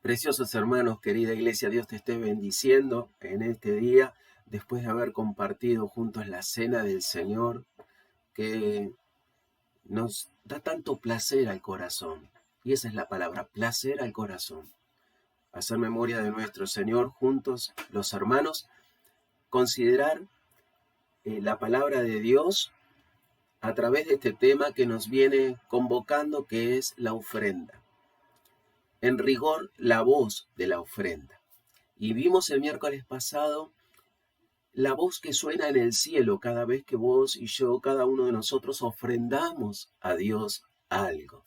Preciosos hermanos, querida iglesia, Dios te esté bendiciendo en este día, después de haber compartido juntos la cena del Señor, que nos da tanto placer al corazón. Y esa es la palabra, placer al corazón. Hacer memoria de nuestro Señor juntos, los hermanos, considerar la palabra de Dios a través de este tema que nos viene convocando, que es la ofrenda. En rigor, la voz de la ofrenda. Y vimos el miércoles pasado la voz que suena en el cielo cada vez que vos y yo, cada uno de nosotros, ofrendamos a Dios algo.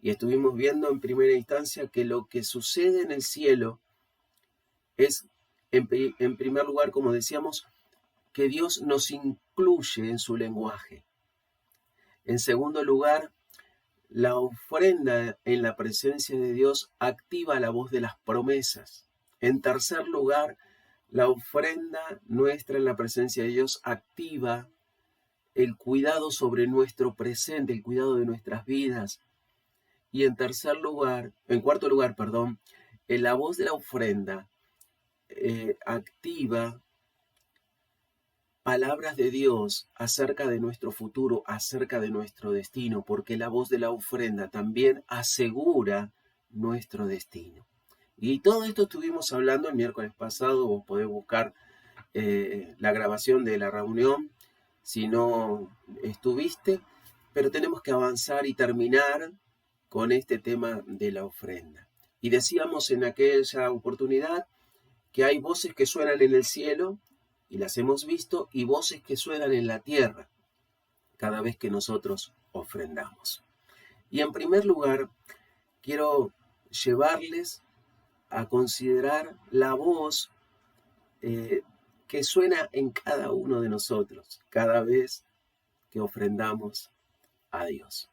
Y estuvimos viendo en primera instancia que lo que sucede en el cielo es, en primer lugar, como decíamos, que Dios nos incluye en su lenguaje. En segundo lugar, la ofrenda en la presencia de Dios activa la voz de las promesas. En tercer lugar, la ofrenda nuestra en la presencia de Dios activa el cuidado sobre nuestro presente, el cuidado de nuestras vidas. Y en cuarto lugar, la voz de la ofrenda activa palabras de Dios acerca de nuestro futuro, acerca de nuestro destino, porque la voz de la ofrenda también asegura nuestro destino. Y todo esto estuvimos hablando el miércoles pasado. Vos podés buscar la grabación de la reunión si no estuviste, pero tenemos que avanzar y terminar con este tema de la ofrenda. Y decíamos en aquella oportunidad que hay voces que suenan en el cielo, y las hemos visto, y voces que suenan en la tierra cada vez que nosotros ofrendamos. Y en primer lugar, quiero llevarles a considerar la voz que suena en cada uno de nosotros cada vez que ofrendamos a Dios.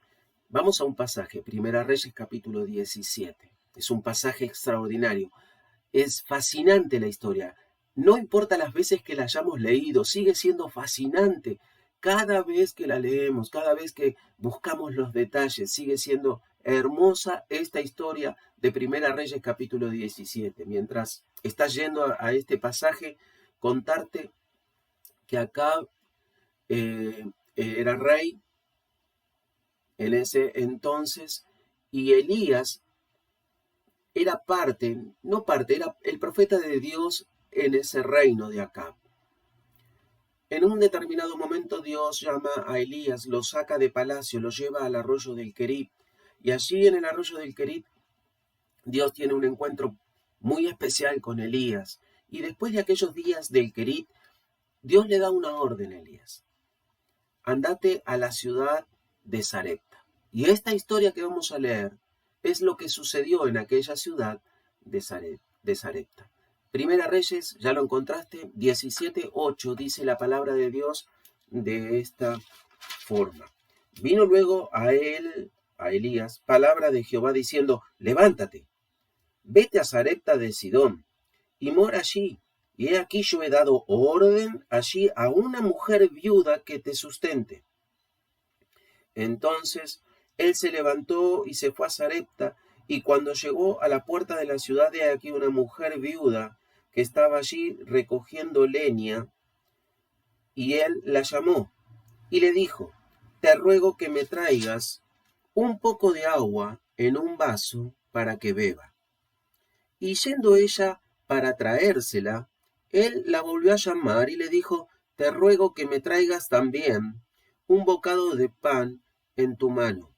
Vamos a un pasaje, Primera Reyes capítulo 17. Es un pasaje extraordinario. Es fascinante la historia. No importa las veces que la hayamos leído, sigue siendo fascinante. Cada vez que la leemos, cada vez que buscamos los detalles, sigue siendo hermosa esta historia de Primera Reyes capítulo 17. Mientras estás yendo a este pasaje, contarte que Acab era rey en ese entonces, y Elías era era el profeta de Dios en ese reino de Acab. En un determinado momento Dios llama a Elías, lo saca de palacio, lo lleva al arroyo del Querit, y allí en el arroyo del Querit Dios tiene un encuentro muy especial con Elías, y después de aquellos días del Querit, Dios le da una orden a Elías: andate a la ciudad de Sarepta. Y esta historia que vamos a leer es lo que sucedió en aquella ciudad de Sarepta. Primera Reyes, ya lo encontraste, 17:8, dice la palabra de Dios de esta forma. Vino luego a Elías, palabra de Jehová diciendo: levántate, vete a Sarepta de Sidón y mora allí. Y he aquí yo he dado orden allí a una mujer viuda que te sustente. Entonces él se levantó y se fue a Sarepta, y cuando llegó a la puerta de la ciudad, he aquí una mujer viuda que estaba allí recogiendo leña, y él la llamó y le dijo: te ruego que me traigas un poco de agua en un vaso para que beba. Y yendo ella para traérsela, él la volvió a llamar y le dijo: te ruego que me traigas también un bocado de pan en tu mano.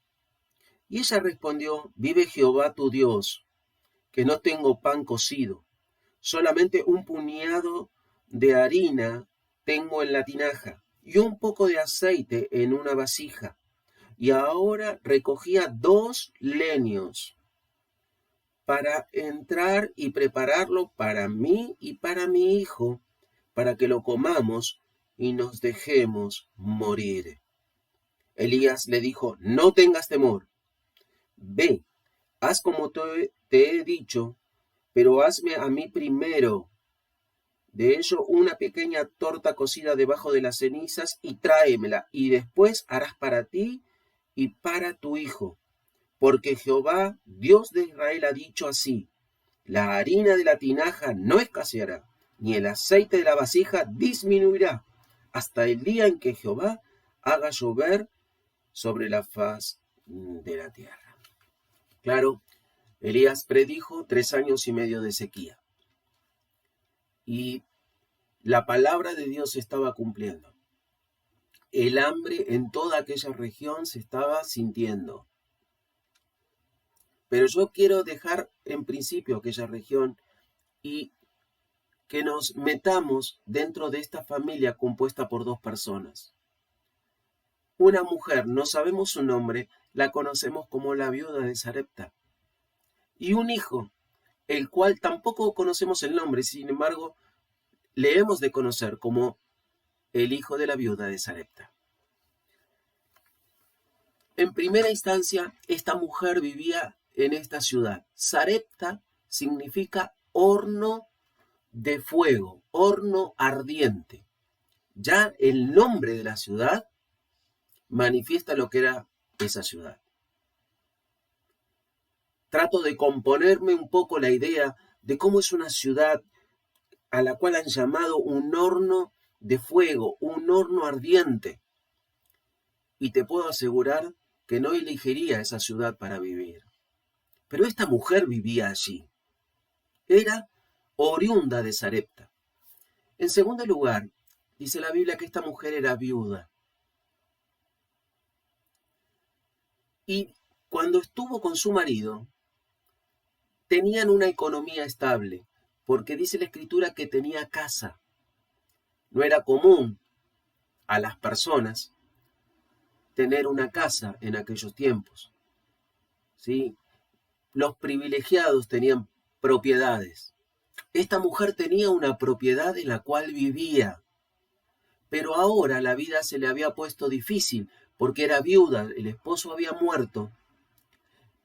Y ella respondió: vive Jehová tu Dios, que no tengo pan cocido, solamente un puñado de harina tengo en la tinaja y un poco de aceite en una vasija. Y ahora recogía 2 leños para entrar y prepararlo para mí y para mi hijo, para que lo comamos y nos dejemos morir. Elías le dijo: no tengas temor, ve, haz como te he dicho, pero hazme a mí primero de ello una pequeña torta cocida debajo de las cenizas y tráemela, y después harás para ti y para tu hijo. Porque Jehová, Dios de Israel, ha dicho así: La harina de la tinaja no escaseará, ni el aceite de la vasija disminuirá, hasta el día en que Jehová haga llover sobre la faz de la tierra. Claro, Elías predijo 3 años y medio de sequía. Y la palabra de Dios se estaba cumpliendo. El hambre en toda aquella región se estaba sintiendo. Pero yo quiero dejar en principio aquella región y que nos metamos dentro de esta familia compuesta por 2 personas. Una mujer, no sabemos su nombre, la conocemos como la viuda de Sarepta. Y un hijo, el cual tampoco conocemos el nombre, sin embargo, le hemos de conocer como el hijo de la viuda de Sarepta. En primera instancia, esta mujer vivía en esta ciudad. Sarepta significa horno de fuego, horno ardiente. Ya el nombre de la ciudad manifiesta lo que era esa ciudad. Trato de componerme un poco la idea de cómo es una ciudad a la cual han llamado un horno de fuego, un horno ardiente. Y te puedo asegurar que no elegiría esa ciudad para vivir. Pero esta mujer vivía allí. Era oriunda de Sarepta. En segundo lugar, dice la Biblia que esta mujer era viuda. Y cuando estuvo con su marido, tenían una economía estable, porque dice la Escritura que tenía casa. No era común a las personas tener una casa en aquellos tiempos, ¿sí? Los privilegiados tenían propiedades. Esta mujer tenía una propiedad en la cual vivía, pero ahora la vida se le había puesto difícil porque era viuda, el esposo había muerto,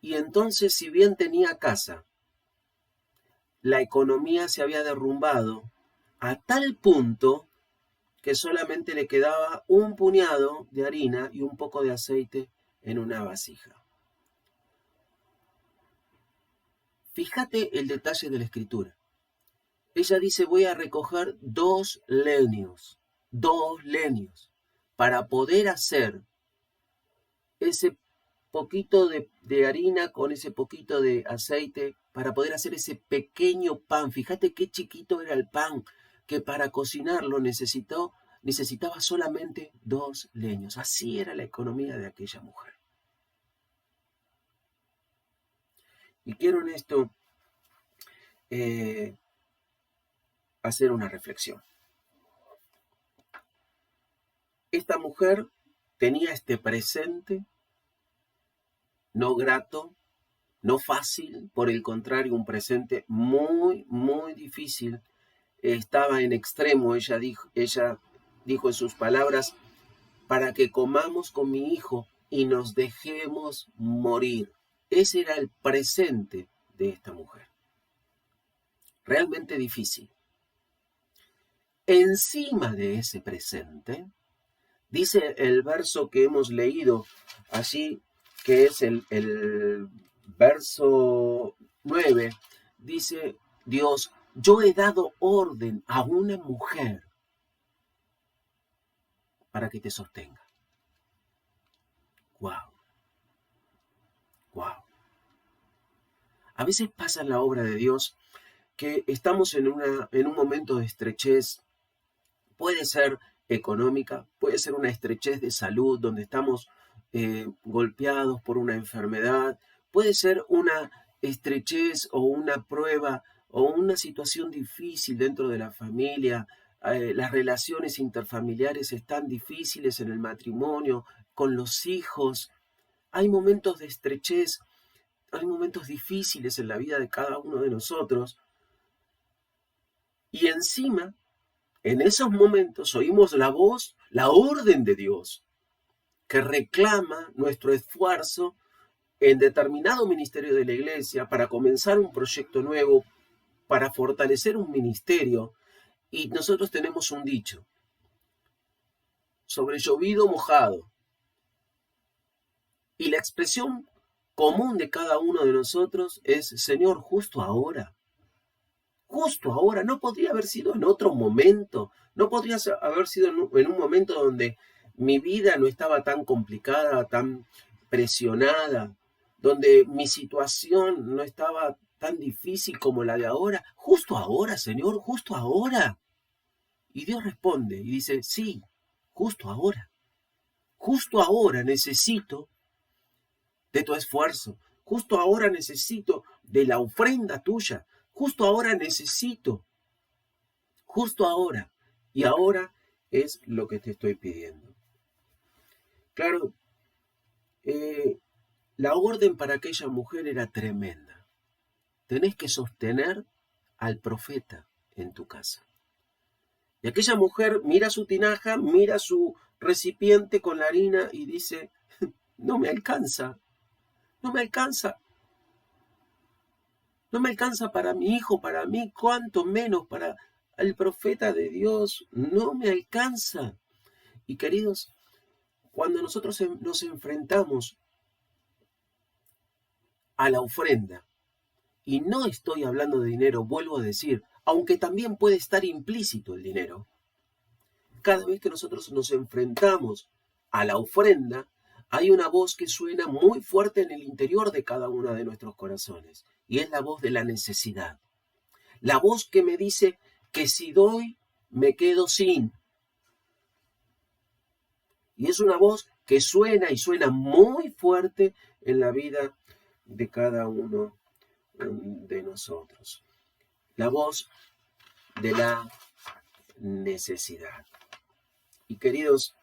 y entonces si bien tenía casa, la economía se había derrumbado a tal punto que solamente le quedaba un puñado de harina y un poco de aceite en una vasija. Fíjate el detalle de la escritura. Ella dice, voy a recoger 2 leños, para poder hacer ese poquito de harina con ese poquito de aceite, para poder hacer ese pequeño pan. Fíjate qué chiquito era el pan, que para cocinarlo necesitaba solamente 2 leños. Así era la economía de aquella mujer. Y quiero en esto hacer una reflexión. Esta mujer tenía este presente no grato, no fácil, por el contrario, un presente muy, muy difícil. Estaba en extremo, ella dijo en sus palabras, para que comamos con mi hijo y nos dejemos morir. Ese era el presente de esta mujer. Realmente difícil. Encima de ese presente, dice el verso que hemos leído allí, que es el verso 9, dice Dios, yo he dado orden a una mujer para que te sostenga. Wow. Wow. A veces pasa en la obra de Dios que estamos en un momento de estrechez. Puede ser económica, puede ser una estrechez de salud donde estamos golpeados por una enfermedad, puede ser una estrechez o una prueba o una situación difícil dentro de la familia. Las relaciones interfamiliares están difíciles en el matrimonio, con los hijos. Hay momentos de estrechez, hay momentos difíciles en la vida de cada uno de nosotros. Y encima, en esos momentos oímos la voz, la orden de Dios, que reclama nuestro esfuerzo en determinado ministerio de la iglesia para comenzar un proyecto nuevo, para fortalecer un ministerio. Y nosotros tenemos un dicho, sobre llovido mojado. Y la expresión común de cada uno de nosotros es, Señor, justo ahora. justo ahora, no podría haber sido en otro momento, no podría haber sido en un momento donde mi vida no estaba tan complicada, tan presionada, donde mi situación no estaba tan difícil como la de ahora. Justo ahora, Señor, justo ahora. Y Dios responde y dice, sí, justo ahora. Justo ahora necesito de tu esfuerzo. Justo ahora necesito de la ofrenda tuya. Justo ahora necesito. Justo ahora. Y ahora es lo que te estoy pidiendo. Claro, la orden para aquella mujer era tremenda. Tenés que sostener al profeta en tu casa. Y aquella mujer mira su tinaja, mira su recipiente con la harina y dice, no me alcanza, no me alcanza. No me alcanza para mi hijo, para mí, cuanto menos para el profeta de Dios. No me alcanza. Y queridos, cuando nosotros nos enfrentamos a la ofrenda, y no estoy hablando de dinero, vuelvo a decir, aunque también puede estar implícito el dinero, cada vez que nosotros nos enfrentamos a la ofrenda, hay una voz que suena muy fuerte en el interior de cada uno de nuestros corazones, y es la voz de la necesidad. La voz que me dice que si doy, me quedo sin. Y es una voz que suena y suena muy fuerte en la vida de cada uno de nosotros. La voz de la necesidad. Y queridos,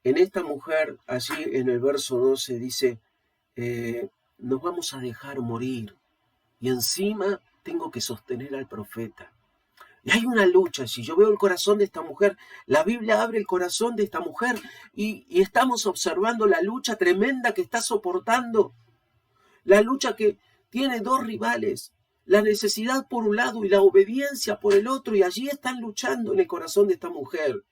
en esta mujer, allí en el verso 12 dice, nos vamos a dejar morir. Y encima tengo que sostener al profeta. Y hay una lucha, si yo veo el corazón de esta mujer, la Biblia abre el corazón de esta mujer y estamos observando la lucha tremenda que está soportando, la lucha que tiene dos rivales, la necesidad por un lado y la obediencia por el otro, y allí están luchando en el corazón de esta mujer.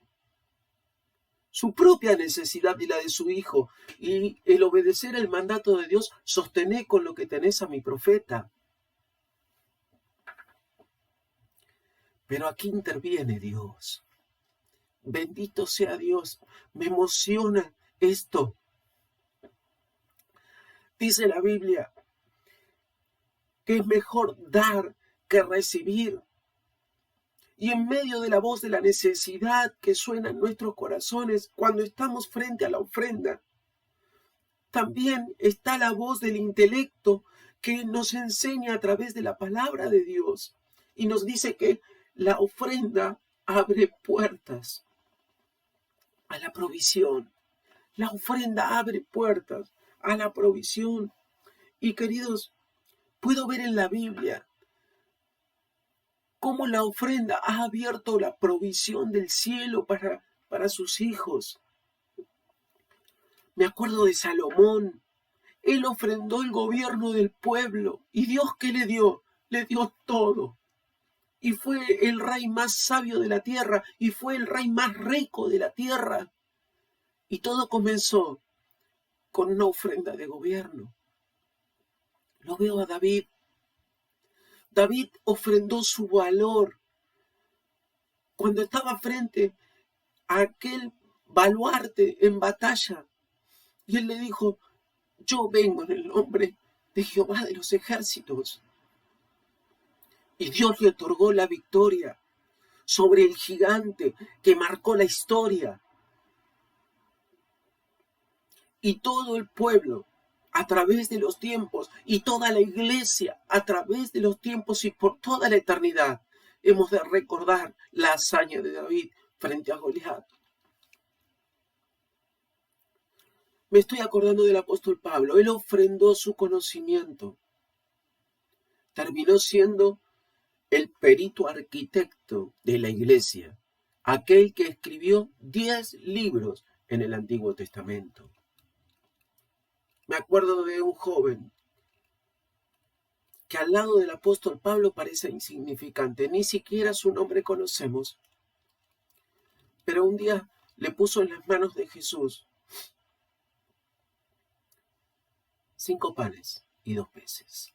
Su propia necesidad y la de su hijo, y el obedecer el mandato de Dios, sostené con lo que tenés a mi profeta. Pero aquí interviene Dios. Bendito sea Dios. Me emociona esto. Dice la Biblia que es mejor dar que recibir. Y en medio de la voz de la necesidad que suena en nuestros corazones cuando estamos frente a la ofrenda, también está la voz del intelecto que nos enseña a través de la palabra de Dios y nos dice que la ofrenda abre puertas a la provisión. La ofrenda abre puertas a la provisión. Y queridos, puedo ver en la Biblia cómo la ofrenda ha abierto la provisión del cielo para sus hijos. Me acuerdo de Salomón. Él ofrendó el gobierno del pueblo. ¿Y Dios qué le dio? Le dio todo. Y fue el rey más sabio de la tierra. Y fue el rey más rico de la tierra. Y todo comenzó con una ofrenda de gobierno. Lo veo a David. David ofrendó su valor cuando estaba frente a aquel baluarte en batalla. Y él le dijo, yo vengo en el nombre de Jehová de los ejércitos. Y Dios le otorgó la victoria sobre el gigante que marcó la historia. Y todo el pueblo, a través de los tiempos, y toda la iglesia, a través de los tiempos y por toda la eternidad, hemos de recordar la hazaña de David frente a Goliat. Me estoy acordando del apóstol Pablo. Él ofrendó su conocimiento. Terminó siendo el perito arquitecto de la iglesia, aquel que escribió 10 libros en el Antiguo Testamento. Me acuerdo de un joven que al lado del apóstol Pablo parece insignificante, ni siquiera su nombre conocemos, pero un día le puso en las manos de Jesús 5 panes y 2 peces.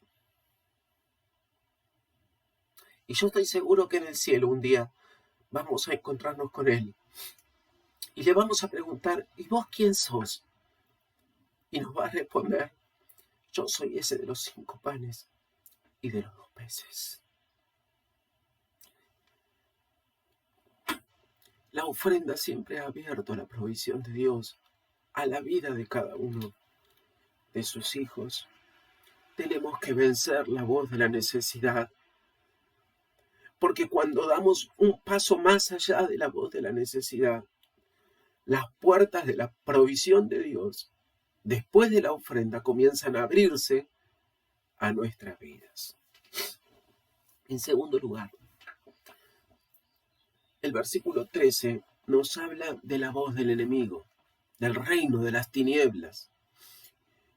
Y yo estoy seguro que en el cielo un día vamos a encontrarnos con Él. Y le vamos a preguntar, ¿y vos quién sos? Y nos va a responder, yo soy ese de los 5 panes y de los 2 peces. La ofrenda siempre ha abierto la provisión de Dios a la vida de cada uno de sus hijos. Tenemos que vencer la voz de la necesidad, porque cuando damos un paso más allá de la voz de la necesidad, las puertas de la provisión de Dios, después de la ofrenda, comienzan a abrirse a nuestras vidas. En segundo lugar, el versículo 13 nos habla de la voz del enemigo, del reino de las tinieblas.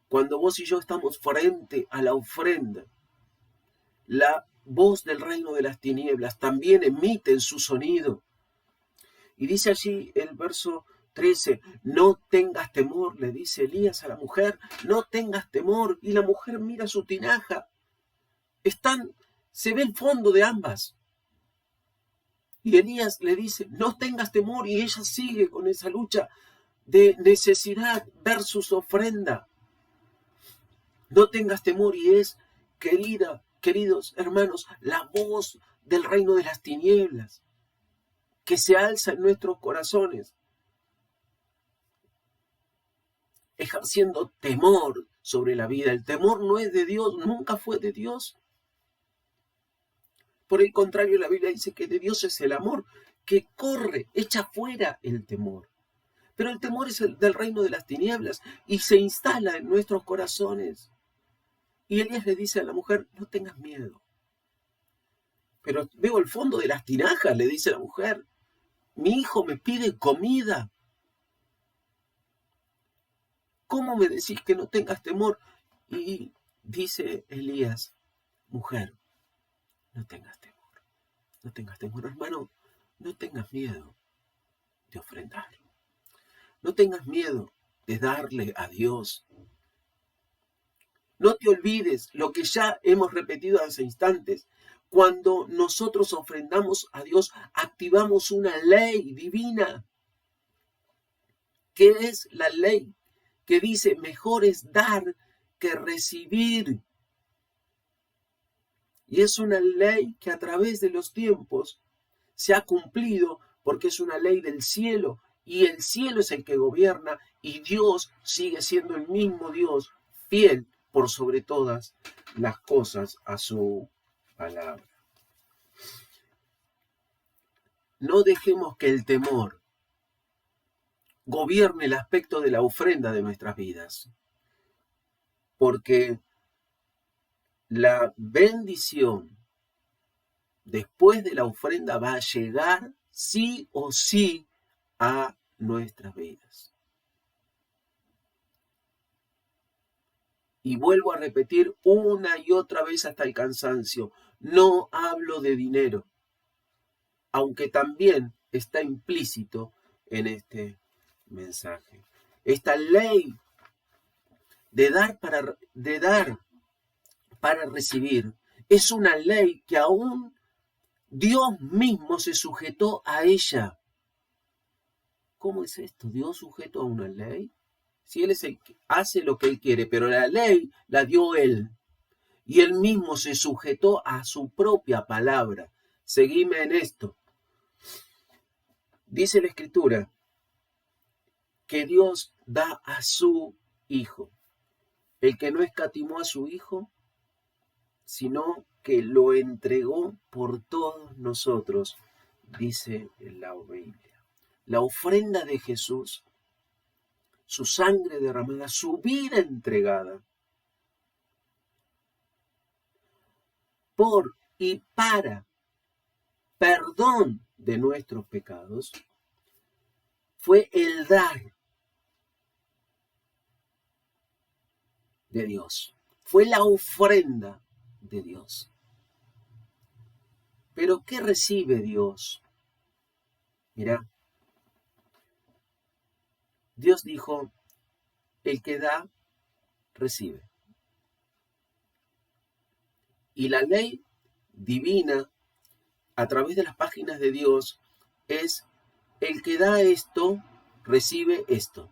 Cuando vos y yo estamos frente a la ofrenda, la voz del reino de las tinieblas también emite su sonido. Y dice allí el verso 13, no tengas temor, le dice Elías a la mujer, no tengas temor. Y la mujer mira su tinaja. Se ve el fondo de ambas. Y Elías le dice, no tengas temor, y ella sigue con esa lucha de necesidad versus ofrenda. No tengas temor, y es, queridos hermanos, la voz del reino de las tinieblas que se alza en nuestros corazones, ejerciendo temor sobre la vida. El temor no es de Dios, nunca fue de Dios. Por el contrario, la Biblia dice que de Dios es el amor, que corre, echa fuera el temor. Pero el temor es del reino de las tinieblas y se instala en nuestros corazones. Y Elías le dice a la mujer, no tengas miedo. Pero veo el fondo de las tinajas, le dice la mujer. Mi hijo me pide comida. ¿Cómo me decís que no tengas temor? Y dice Elías, mujer, no tengas temor. No tengas temor, hermano. No tengas miedo de ofrendar. No tengas miedo de darle a Dios. No te olvides lo que ya hemos repetido hace instantes. Cuando nosotros ofrendamos a Dios, activamos una ley divina. ¿Qué es la ley? Que dice, mejor es dar que recibir. Y es una ley que a través de los tiempos se ha cumplido porque es una ley del cielo. Y el cielo es el que gobierna y Dios sigue siendo el mismo Dios, fiel por sobre todas las cosas a su palabra. No dejemos que el temor gobierne el aspecto de la ofrenda de nuestras vidas, porque la bendición después de la ofrenda va a llegar sí o sí a nuestras vidas. Y vuelvo a repetir una y otra vez hasta el cansancio, no hablo de dinero, aunque también está implícito en este mensaje. Esta ley de dar para recibir es una ley que aún Dios mismo se sujetó a ella. ¿Cómo es esto? ¿Dios sujeto a una ley? Si Él es el que hace lo que Él quiere, pero la ley la dio Él. Y Él mismo se sujetó a su propia palabra. Seguime en esto. Dice la Escritura que Dios da a su Hijo. El que no escatimó a su Hijo, sino que lo entregó por todos nosotros, dice la Biblia. La ofrenda de Jesús, su sangre derramada, su vida entregada, por y para perdón de nuestros pecados, fue el dar de Dios, fue la ofrenda de Dios. Pero ¿qué recibe Dios? Mirá, Dios dijo, el que da, recibe. Y la ley divina a través de las páginas de Dios es: el que da esto, recibe esto.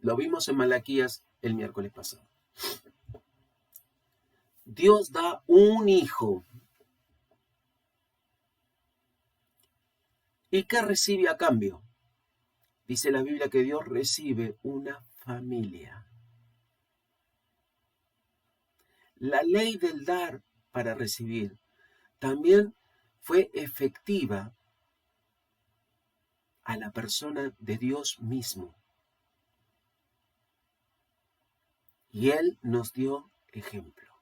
Lo vimos en Malaquías el miércoles pasado. Dios da un hijo. ¿Y qué recibe a cambio? Dice la Biblia que Dios recibe una familia. La ley del dar para recibir también fue efectiva a la persona de Dios mismo. Y Él nos dio ejemplo.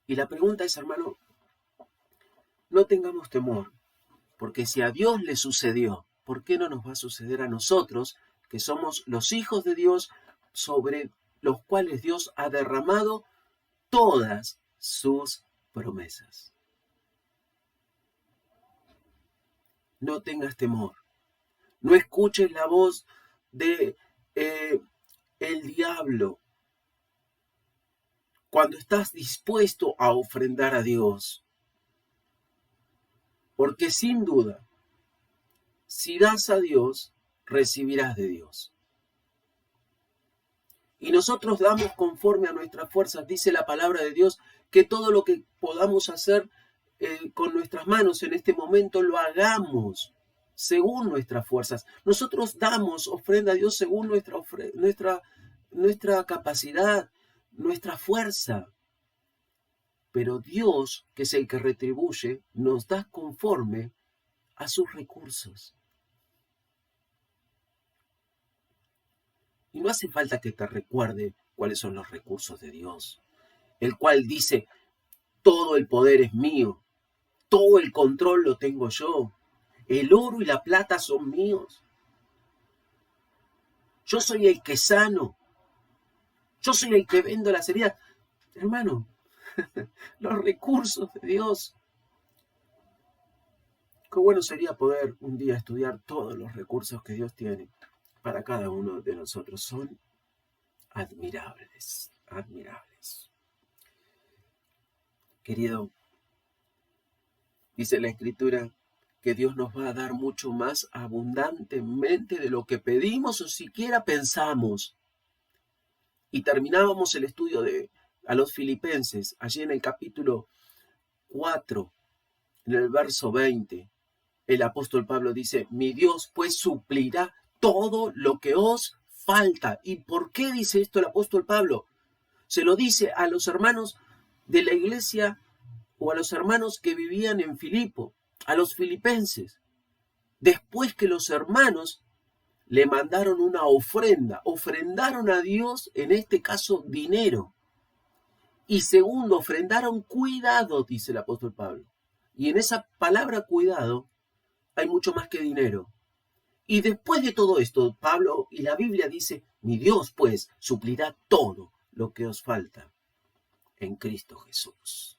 Y la pregunta es, hermano, no tengamos temor, porque si a Dios le sucedió, ¿por qué no nos va a suceder a nosotros, que somos los hijos de Dios, sobre los cuales Dios ha derramado todas sus promesas? No tengas temor. No escuches la voz de el diablo cuando estás dispuesto a ofrendar a Dios. Porque sin duda, si das a Dios, recibirás de Dios. Y nosotros damos conforme a nuestras fuerzas. Dice la palabra de Dios que todo lo que podamos hacer con nuestras manos en este momento lo hagamos según nuestras fuerzas. Nosotros damos ofrenda a Dios según nuestra capacidad, nuestra fuerza. Pero Dios, que es el que retribuye, nos da conforme a sus recursos. Y no hace falta que te recuerde cuáles son los recursos de Dios, el cual dice: todo el poder es mío, todo el control lo tengo yo, el oro y la plata son míos. Yo soy el que sano, yo soy el que vendo las heridas. Hermano, los recursos de Dios. Qué bueno sería poder un día estudiar todos los recursos que Dios tiene para cada uno de nosotros. Son admirables, admirables. Querido, dice la Escritura que Dios nos va a dar mucho más abundantemente de lo que pedimos o siquiera pensamos. Y terminábamos el estudio a los Filipenses, allí en el capítulo 4, en el verso 20. El apóstol Pablo dice: mi Dios pues suplirá todo lo que os falta. ¿Y por qué dice esto el apóstol Pablo? Se lo dice a los hermanos de la iglesia o a los hermanos que vivían en Filipo, a los filipenses. Después que los hermanos le mandaron una ofrenda, ofrendaron a Dios, en este caso dinero. Y segundo, ofrendaron cuidado, dice el apóstol Pablo. Y en esa palabra cuidado hay mucho más que dinero. Y después de todo esto, Pablo y la Biblia dice: mi Dios pues suplirá todo lo que os falta en Cristo Jesús.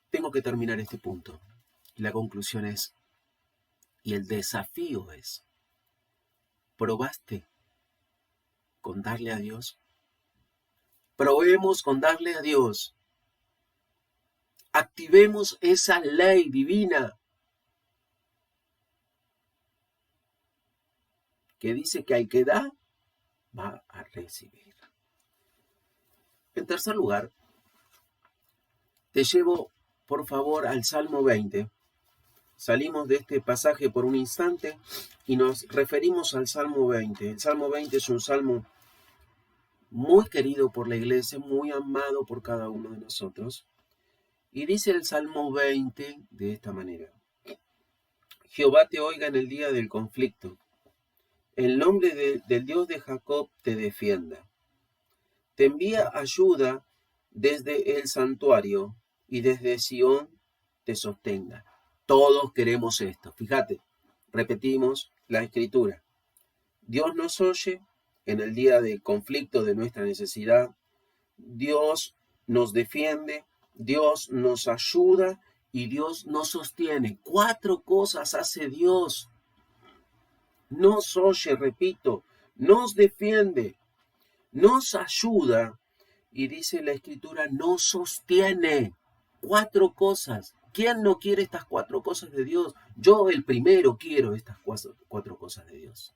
Tengo que terminar este punto. Y la conclusión es, y el desafío es: ¿probaste con darle a Dios? Probemos con darle a Dios. Activemos esa ley divina que dice que al que da, va a recibir. En tercer lugar, te llevo, por favor, al Salmo 20. Salimos de este pasaje por un instante y nos referimos al Salmo 20. El Salmo 20 es un salmo muy querido por la iglesia, muy amado por cada uno de nosotros. Y dice el Salmo 20 de esta manera: Jehová te oiga en el día del conflicto. El nombre del Dios de Jacob te defienda. Te envía ayuda desde el santuario y desde Sión te sostenga. Todos queremos esto. Fíjate, repetimos la escritura. Dios nos oye en el día del conflicto, de nuestra necesidad. Dios nos defiende, Dios nos ayuda y Dios nos sostiene. 4 cosas hace Dios. Nos oye, repito, nos defiende, nos ayuda Y dice la Escritura, no sostiene 4 cosas. ¿Quién no quiere estas 4 cosas de Dios? Yo el primero quiero estas 4 cosas de Dios.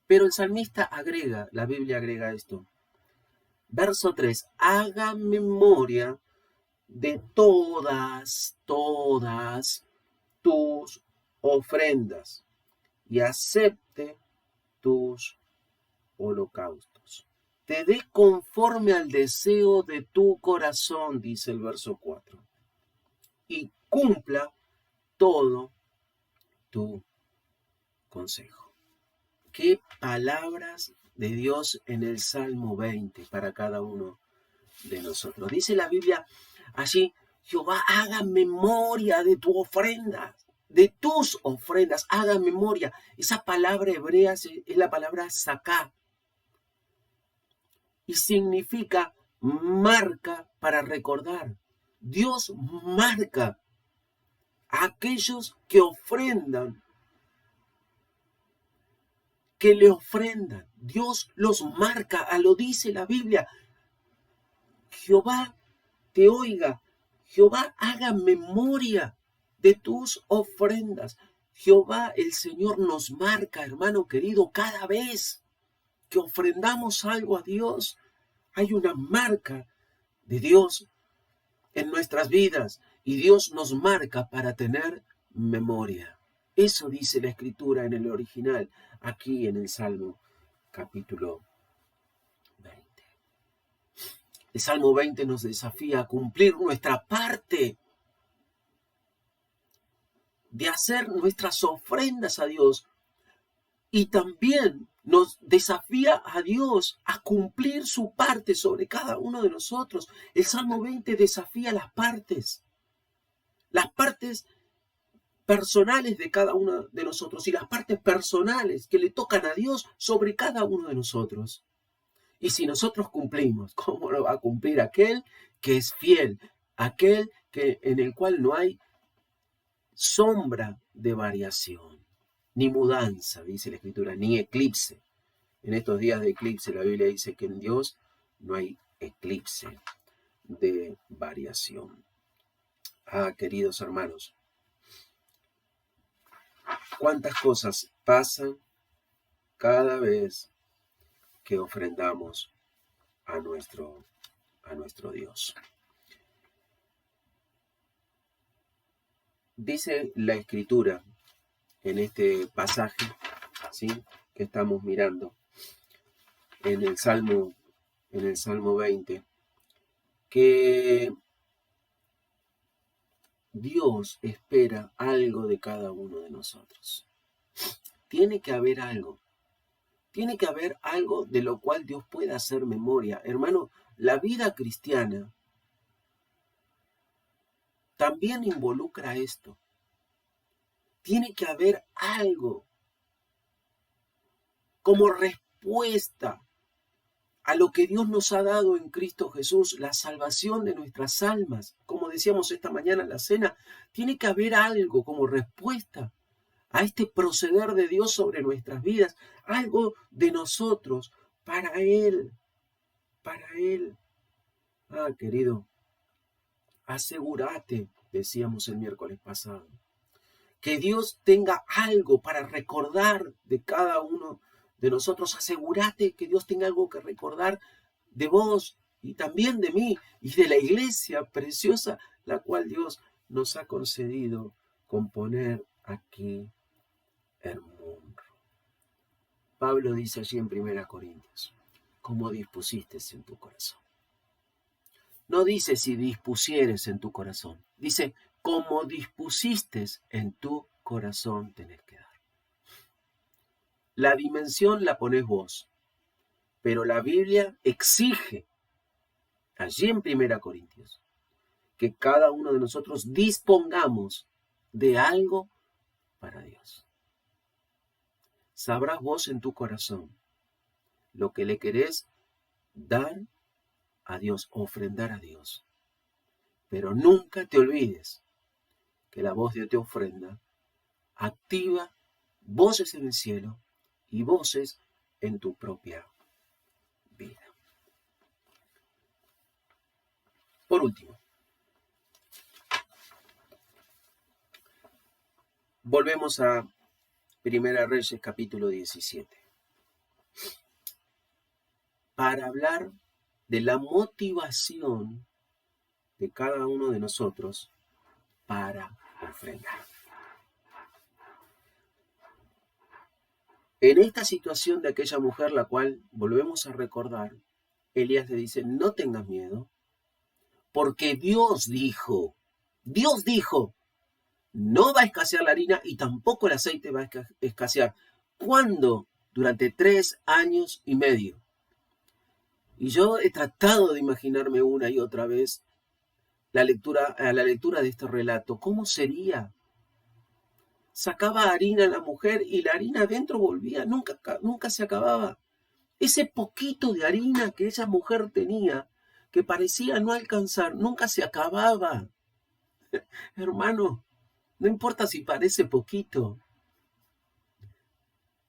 Pero el salmista agrega, la Biblia agrega esto. Verso 3, haga memoria de todas tus ofrendas y acepte tus holocaustos. Te dé conforme al deseo de tu corazón, dice el verso 4, y cumpla todo tu consejo. Qué palabras de Dios en el Salmo 20 para cada uno de nosotros. Dice la Biblia allí, Jehová, haga memoria de tu ofrenda, de tus ofrendas, haga memoria. Esa palabra hebrea es la palabra saká y significa marca para recordar. Dios marca a aquellos que ofrendan, que le ofrendan. Dios los marca, lo dice la Biblia. Jehová te oiga, Jehová haga memoria de tus ofrendas. Jehová el Señor nos marca, hermano querido, cada vez que ofrendamos algo a Dios, hay una marca de Dios en nuestras vidas y Dios nos marca para tener memoria. Eso dice la Escritura en el original, aquí en el Salmo capítulo 20. El Salmo 20 nos desafía a cumplir nuestra parte de hacer nuestras ofrendas a Dios y también nos desafía a Dios a cumplir su parte sobre cada uno de nosotros. El Salmo 20 desafía las partes personales de cada uno de nosotros y las partes personales que le tocan a Dios sobre cada uno de nosotros. Y si nosotros cumplimos, ¿cómo lo va a cumplir aquel que es fiel? Aquel en el cual no hay sombra de variación, ni mudanza, dice la Escritura, ni eclipse. En estos días de eclipse, la Biblia dice que en Dios no hay eclipse de variación. Queridos hermanos, cuántas cosas pasan cada vez que ofrendamos a nuestro Dios. Dice la Escritura en este pasaje, ¿sí?, que estamos mirando en el Salmo 20, que Dios espera algo de cada uno de nosotros. Tiene que haber algo. Tiene que haber algo de lo cual Dios pueda hacer memoria. Hermano, la vida cristiana también involucra esto. Tiene que haber algo como respuesta a lo que Dios nos ha dado en Cristo Jesús, la salvación de nuestras almas. Como decíamos esta mañana en la cena, tiene que haber algo como respuesta a este proceder de Dios sobre nuestras vidas, algo de nosotros para Él, para Él. Querido, asegúrate, decíamos el miércoles pasado, que Dios tenga algo para recordar de cada uno de nosotros. Asegúrate que Dios tenga algo que recordar de vos y también de mí y de la iglesia preciosa, la cual Dios nos ha concedido componer aquí en Munro. Pablo dice allí en 1 Corintios, como dispusiste en tu corazón. No dice si dispusieres en tu corazón, dice como dispusiste en tu corazón tenés que dar. La dimensión la ponés vos, pero la Biblia exige, allí en 1 Corintios, que cada uno de nosotros dispongamos de algo para Dios. Sabrás vos en tu corazón lo que le querés dar a Dios, ofrendar a Dios. Pero nunca te olvides que la voz de tu ofrenda activa voces en el cielo y voces en tu propia vida. por último, volvemos a Primera Reyes capítulo 17. Para hablar de la motivación de cada uno de nosotros para ofrendar. En esta situación de aquella mujer, la cual volvemos a recordar, Elías le dice, no tengas miedo, porque Dios dijo, no va a escasear la harina y tampoco el aceite va a escasear. ¿Cuándo? Durante 3 años y medio. Y yo he tratado de imaginarme una y otra vez a la lectura de este relato. ¿Cómo sería? Sacaba harina la mujer y la harina adentro volvía, nunca se acababa. Ese poquito de harina que esa mujer tenía, que parecía no alcanzar, nunca se acababa. Hermano, no importa si parece poquito,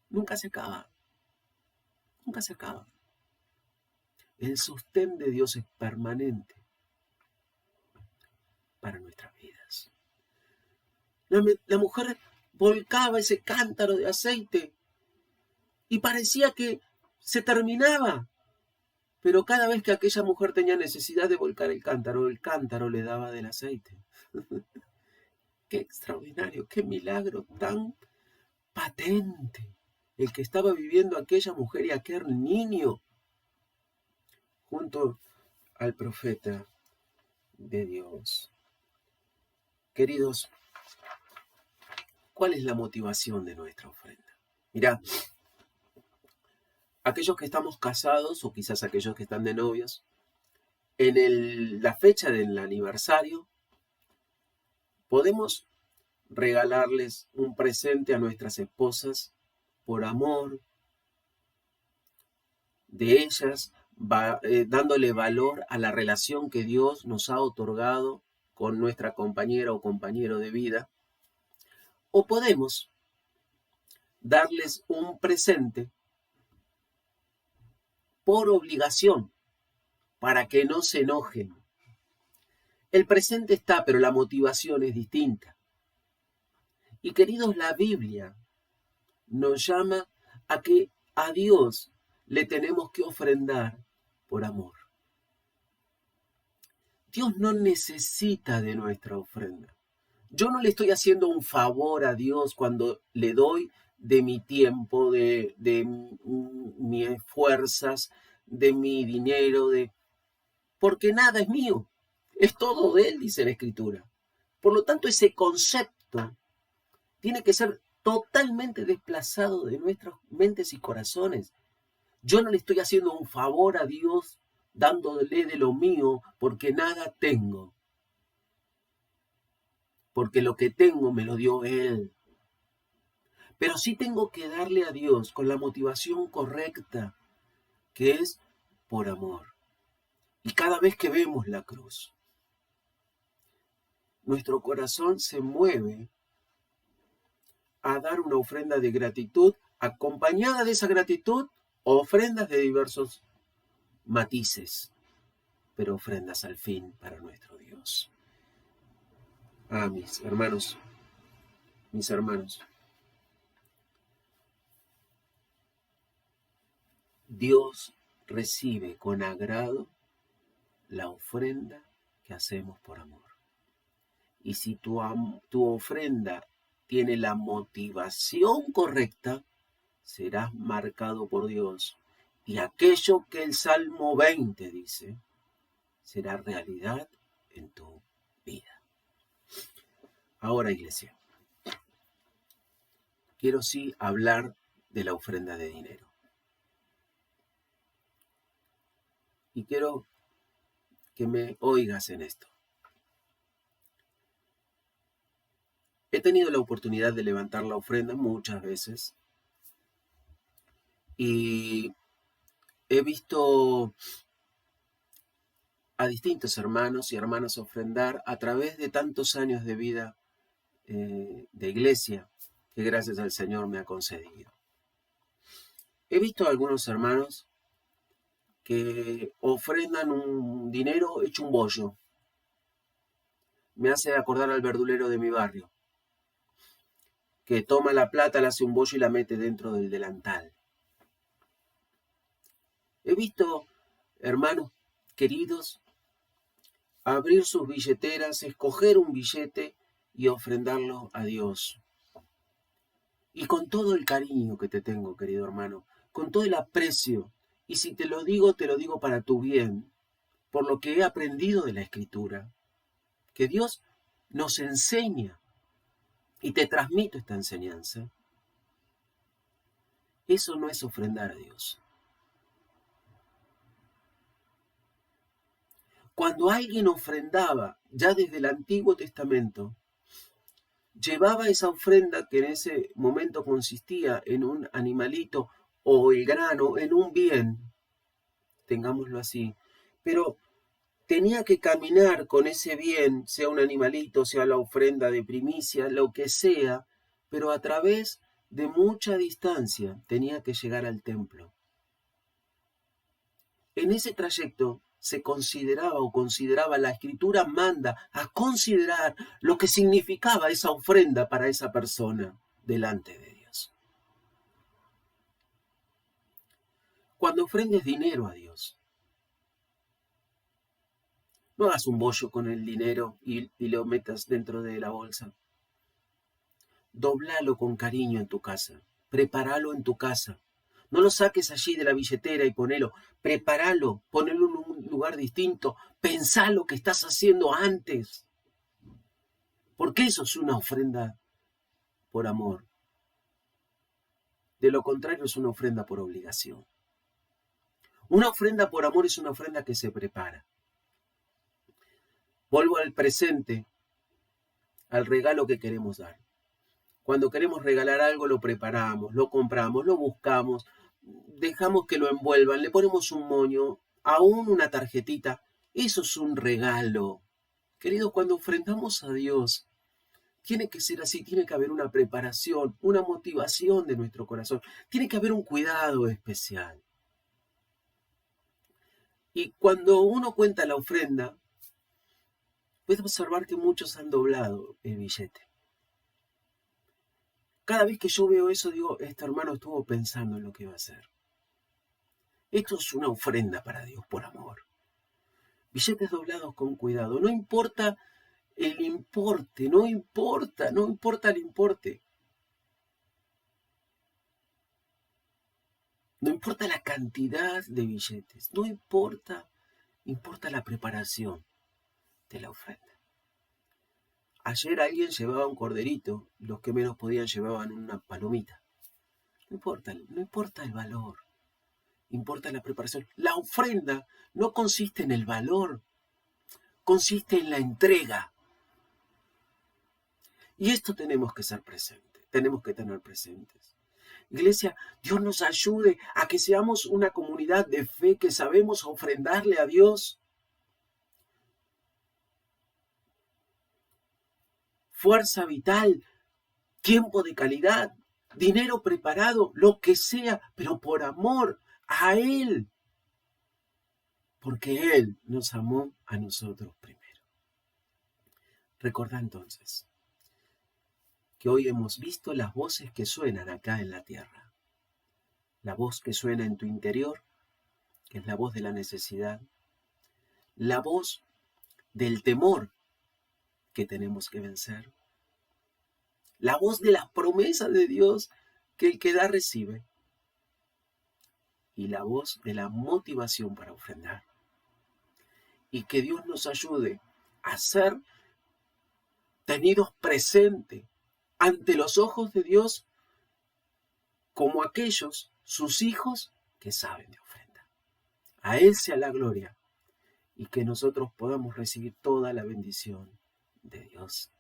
nunca se acaba. Nunca se acaba. El sostén de Dios es permanente para nuestras vidas. La mujer volcaba ese cántaro de aceite y parecía que se terminaba. Pero cada vez que aquella mujer tenía necesidad de volcar el cántaro le daba del aceite. Qué extraordinario, qué milagro tan patente el que estaba viviendo aquella mujer y aquel niño junto al profeta de Dios. Queridos, ¿cuál es la motivación de nuestra ofrenda? Mirá, aquellos que estamos casados o quizás aquellos que están de novios, en la fecha del aniversario, podemos regalarles un presente a nuestras esposas por amor de ellas, dándole valor a la relación que Dios nos ha otorgado con nuestra compañera o compañero de vida. O podemos darles un presente por obligación, para que no se enojen. El presente está, pero la motivación es distinta. Y queridos, la Biblia nos llama a que a Dios le tenemos que ofrendar por amor. Dios no necesita de nuestra ofrenda. Yo no le estoy haciendo un favor a Dios cuando le doy de mi tiempo, de mis fuerzas, de mi dinero, porque nada es mío. Es todo de Él, dice la Escritura. Por lo tanto, ese concepto tiene que ser totalmente desplazado de nuestras mentes y corazones. Yo no le estoy haciendo un favor a Dios dándole de lo mío porque nada tengo. Porque lo que tengo me lo dio Él. Pero sí tengo que darle a Dios con la motivación correcta, que es por amor. Y cada vez que vemos la cruz, nuestro corazón se mueve a dar una ofrenda de gratitud, acompañada de esa gratitud, ofrendas de diversos matices, pero ofrendas al fin para nuestro Dios. Mis hermanos, Dios recibe con agrado la ofrenda que hacemos por amor. Y si tu ofrenda tiene la motivación correcta, serás marcado por Dios. Y aquello que el Salmo 20 dice, será realidad en tu vida. Ahora, iglesia, quiero sí hablar de la ofrenda de dinero. Y quiero que me oigas en esto. He tenido la oportunidad de levantar la ofrenda muchas veces y he visto a distintos hermanos y hermanas ofrendar a través de tantos años de vida de iglesia que gracias al Señor me ha concedido. He visto a algunos hermanos que ofrendan un dinero hecho un bollo. me hace acordar al verdulero de mi barrio, que toma la plata, la hace un bollo y la mete dentro del delantal. He visto, hermanos queridos, abrir sus billeteras, escoger un billete y ofrendarlo a Dios. Y con todo el cariño que te tengo, querido hermano, con todo el aprecio, y si te lo digo para tu bien, por lo que he aprendido de la Escritura, que Dios nos enseña, y te transmito esta enseñanza. Eso no es ofrendar a Dios. Cuando alguien ofrendaba, ya desde el Antiguo Testamento, llevaba esa ofrenda que en ese momento consistía en un animalito o el grano, en un bien, tengámoslo así, pero tenía que caminar con ese bien, sea un animalito, sea la ofrenda de primicia, lo que sea, pero a través de mucha distancia tenía que llegar al templo. En ese trayecto se consideraba, la Escritura manda a considerar lo que significaba esa ofrenda para esa persona delante de Dios. Cuando ofrendes dinero a Dios, no hagas un bollo con el dinero y lo metas dentro de la bolsa. Doblalo con cariño en tu casa, prepáralo en tu casa. No lo saques allí de la billetera y ponelo. Prepáralo, ponelo en un lugar distinto. Pensá lo que estás haciendo antes. Porque eso es una ofrenda por amor. De lo contrario es una ofrenda por obligación. Una ofrenda por amor es una ofrenda que se prepara. Vuelvo al presente, al regalo que queremos dar. Cuando queremos regalar algo lo preparamos, lo compramos, lo buscamos, dejamos que lo envuelvan, le ponemos un moño, aún una tarjetita. Eso es un regalo. Queridos, cuando ofrendamos a Dios, tiene que ser así, tiene que haber una preparación, una motivación de nuestro corazón, tiene que haber un cuidado especial. Y cuando uno cuenta la ofrenda, puede observar que muchos han doblado el billete. Cada vez que yo veo eso, digo, este hermano estuvo pensando en lo que iba a hacer. Esto es una ofrenda para Dios por amor. Billetes doblados con cuidado. No importa el importe, no importa el importe. No importa la cantidad de billetes, no importa, importa la preparación de la ofrenda. Ayer alguien llevaba un corderito, los que menos podían llevaban una palomita. No importa el valor, importa la preparación. La ofrenda no consiste en el valor, consiste en la entrega. Y esto tenemos que ser presentes, tenemos que tener presentes. Iglesia, Dios nos ayude a que seamos una comunidad de fe que sabemos ofrendarle a Dios. Fuerza vital, tiempo de calidad, dinero preparado, lo que sea, pero por amor a Él. Porque Él nos amó a nosotros primero. Recordá entonces que hoy hemos visto las voces que suenan acá en la tierra. La voz que suena en tu interior, que es la voz de la necesidad. La voz del temor que tenemos que vencer. La voz de las promesas de Dios, que el que da recibe. Y la voz de la motivación para ofrendar. Y que Dios nos ayude a ser tenidos presentes ante los ojos de Dios como aquellos, sus hijos, que saben de ofrenda. A Él sea la gloria y que nosotros podamos recibir toda la bendición de Dios.